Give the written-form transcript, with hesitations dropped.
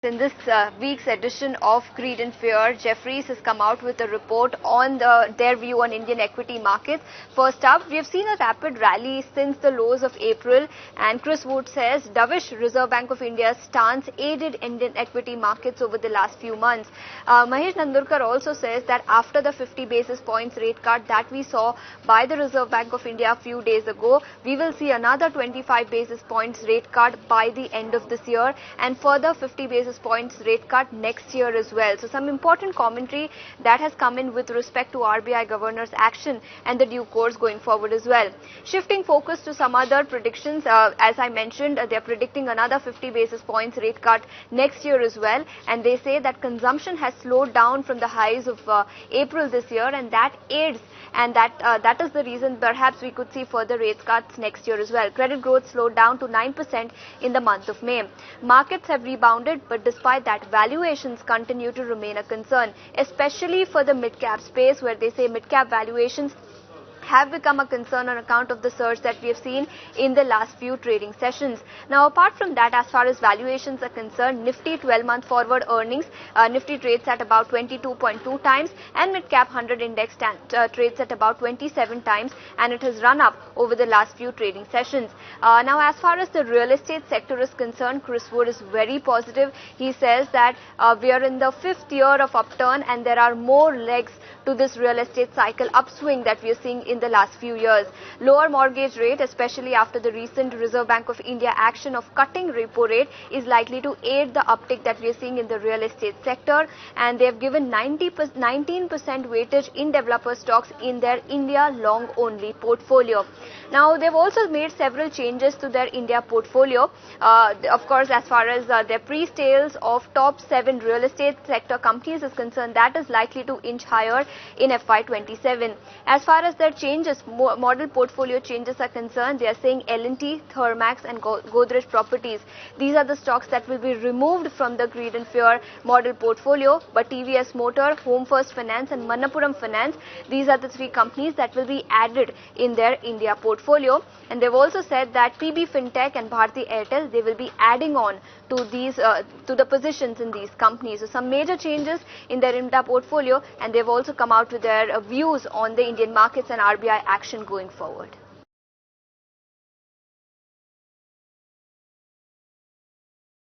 In this week's edition of Greed and Fear, Jefferies has come out with a report on their view on Indian equity markets. First up, we have seen a rapid rally since the lows of April, and Chris Wood says dovish Reserve Bank of India's stance aided Indian equity markets over the last few months. Mahesh Nandurkar also says that after the 50 basis points rate cut that we saw by the Reserve Bank of India a few days ago, we will see another 25 basis points rate cut by the end of this year, and further 50 basis points rate cut next year as well. So some important commentary that has come in with respect to RBI governor's action and the due course going forward as well. Shifting focus to some other predictions, as I mentioned, they are predicting another 50 basis points rate cut next year as well, and they say that consumption has slowed down from the highs of April this year, and that aids, and that is the reason perhaps we could see further rate cuts next year as well. Credit growth slowed down to 9% in the month of May. Markets have rebounded, but despite that, valuations continue to remain a concern, especially for the mid-cap space, where they say mid-cap valuations have become a concern on account of the surge that we have seen in the last few trading sessions. Now, apart from that, as far as valuations are concerned, Nifty 12-month forward earnings, Nifty trades at about 22.2 times, and mid-cap 100 index trades at about 27 times, and it has run up over the last few trading sessions. Now, as far as the real estate sector is concerned, Chris Wood is very positive. He says that we are in the 5th year of upturn, and there are more legs to this real estate cycle upswing that we are seeing in the last few years. Lower mortgage rate, especially after the recent Reserve Bank of India action of cutting repo rate, is likely to aid the uptick that we are seeing in the real estate sector, and they have given 19% weightage in developer stocks in their India long only portfolio. Now, they've also made several changes to their India portfolio. Of course, as far as their pre-sales of top 7 real estate sector companies is concerned, that is likely to inch higher in FY27. As far as their changes, model portfolio changes are concerned, they are saying L&T, Thermax and Godrej Properties. These are the stocks that will be removed from the Greed and Fear model portfolio, but TVS Motor, Home First Finance and Manappuram Finance, these are the 3 companies that will be added in their India portfolio. And they've also said that PB Fintech and Bharti Airtel, they will be adding on to these to the positions in these companies. So some major changes in their India portfolio, and they've also come out with their views on the Indian markets and RBI action going forward.